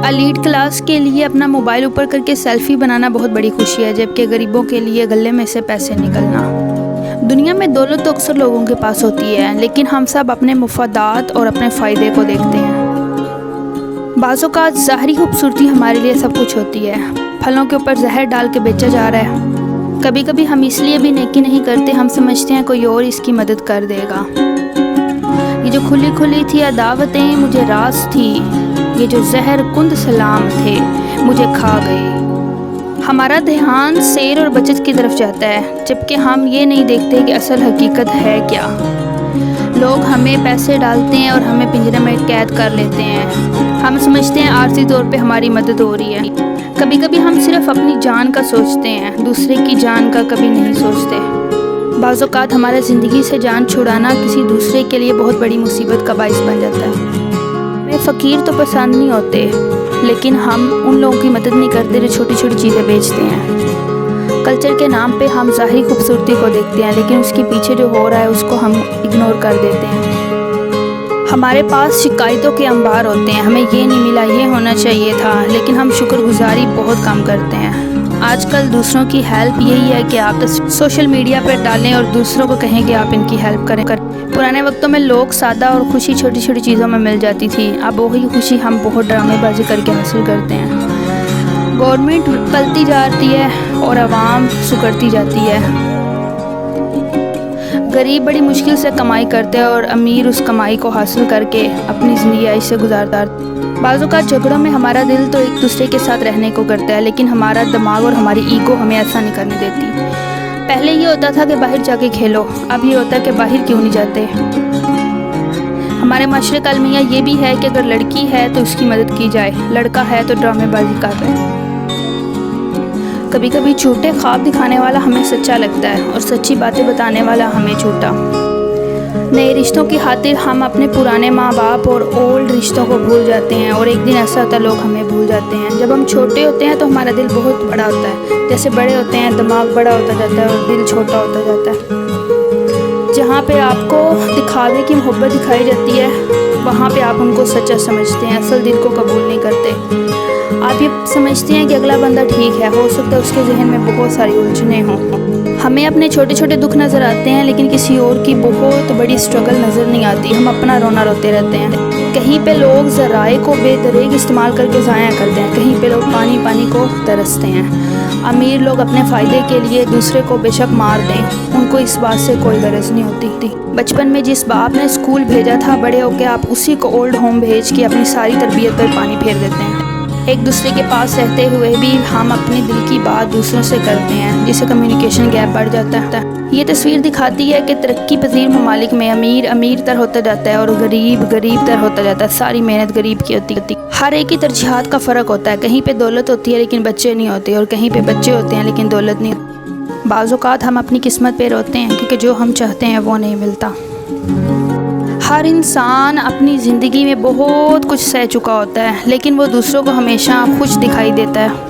Elite class के लिए अपना मोबाइल ऊपर करके सेल्फी बनाना बहुत बड़ी खुशी है, जबकि गरीबों के लिए गले में से पैसे निकलना। दुनिया में दौलत तो अक्सर लोगों के पास होती है, लेकिन हम सब अपने मुफादात और अपने फ़ायदे को देखते हैं। बाज़ औक़ात ज़ाहरी खूबसूरती हमारे लिए सब कुछ होती है। फलों के ऊपर जहर डाल के बेचा जा रहा है। कभी कभी हम इसलिए भी नेकी नहीं करते, हम समझते हैं कोई और इसकी मदद कर देगा। ये जो खुली खुली थी अदावतें मुझे रास थी, ये जो जहर कुंद सलाम थे मुझे खा गए। हमारा ध्यान शेर और बचत की तरफ जाता है, जबकि हम ये नहीं देखते कि असल हकीकत है क्या। लोग हमें पैसे डालते हैं और हमें पिंजरे में कैद कर लेते हैं। हम समझते हैं आर्थिक तौर पे हमारी मदद हो रही है। कभी कभी हम सिर्फ अपनी जान का सोचते हैं, दूसरे की जान का कभी नहीं सोचते। बाज़ औक़ात हमारा ज़िंदगी से जान छुड़ाना किसी दूसरे के लिए बहुत बड़ी मुसीबत का बाइस बन जाता है। हमें फ़कीर तो पसंद नहीं होते, लेकिन हम उन लोगों की मदद नहीं करते जो छोटी छोटी चीज़ें बेचते हैं। कल्चर के नाम पे हम ज़ाहिरी खूबसूरती को देखते हैं, लेकिन उसके पीछे जो हो रहा है उसको हम इग्नोर कर देते हैं। हमारे पास शिकायतों के अंबार होते हैं, हमें ये नहीं मिला, ये होना चाहिए था, लेकिन हम शुक्रगुजारी बहुत कम करते हैं। आजकल दूसरों की हेल्प यही है कि आप सोशल मीडिया पर डालें और दूसरों को कहें कि आप इनकी हेल्प करें। पुराने वक्तों में लोग सादा और खुशी छोटी छोटी चीज़ों में मिल जाती थी, अब वही खुशी हम बहुत ड्रामेबाजी करके हासिल करते हैं। गवर्नमेंट पलती जाती है और आवाम सुकड़ती जाती है। गरीब बड़ी मुश्किल से कमाई करते हैं और अमीर उस कमाई को हासिल करके अपनी ज़िंदगी ऐसे गुजारता। बाज़ औक़ात झगड़ों में हमारा दिल तो एक दूसरे के साथ रहने को करता है, लेकिन हमारा दिमाग और हमारी ईगो हमें ऐसा नहीं करने देती। पहले ये होता था कि बाहर जाके खेलो, अब ये होता है कि बाहर क्यों नहीं जाते। हमारे माशरे का अलमिया ये भी है कि अगर लड़की है तो उसकी मदद की जाए, लड़का है तो ड्रामेबाजी कर रहे हैं। कभी कभी झूठे ख्वाब दिखाने वाला हमें सच्चा लगता है और सच्ची बातें बताने वाला हमें झूठा। नए रिश्तों की खातिर हम अपने पुराने माँ बाप और ओल्ड रिश्तों को भूल जाते हैं, और एक दिन ऐसा होता है लोग हमें भूल जाते हैं। जब हम छोटे होते हैं तो हमारा दिल बहुत बड़ा होता है, जैसे बड़े होते हैं दिमाग बड़ा होता जाता है और दिल छोटा होता जाता है। जहाँ पे आपको दिखावे की मोहब्बत दिखाई जाती है, वहाँ पे आप उनको सच्चा समझते हैं, असल दिल को कबूल नहीं करते। आप ये समझते हैं कि अगला बंदा ठीक है, हो सकता है उसके जहन में बहुत सारी उलझनें हों। हमें अपने छोटे छोटे दुख नज़र आते हैं, लेकिन किसी और की बहुत बड़ी स्ट्रगल नज़र नहीं आती। हम अपना रोना रोते रहते हैं। कहीं पे लोग ज़राए को बेदरेग इस्तेमाल करके ज़ाया करते हैं, कहीं पे लोग पानी पानी को तरसते हैं। अमीर लोग अपने फ़ायदे के लिए दूसरे को बेशक मार दें, उनको इस बात से कोई गरज नहीं होती। बचपन में जिस बाप ने स्कूल भेजा था, बड़े होकर आप उसी को ओल्ड होम भेज के अपनी सारी तरबियत पर पानी फेर देते हैं। एक दूसरे के पास रहते हुए भी हम अपने दिल की बात दूसरों से करते हैं, जिससे कम्युनिकेशन गैप बढ़ जाता है। ये तस्वीर दिखाती है कि तरक्की पजीर ममालिक में अमीर अमीर तर होता जाता है और गरीब गरीब तर होता जाता है। सारी मेहनत गरीब की होती। हर एक की तरजीहात का फ़र्क होता है। कहीं पे दौलत होती है लेकिन बच्चे नहीं होते, और कहीं पे बच्चे होते हैं लेकिन दौलत नहीं होती। बाज़ औक़ात हम अपनी किस्मत पे रोते हैं क्योंकि जो हम चाहते हैं वो नहीं मिलता। हर इंसान अपनी ज़िंदगी में बहुत कुछ सह चुका होता है, लेकिन वो दूसरों को हमेशा खुश दिखाई देता है।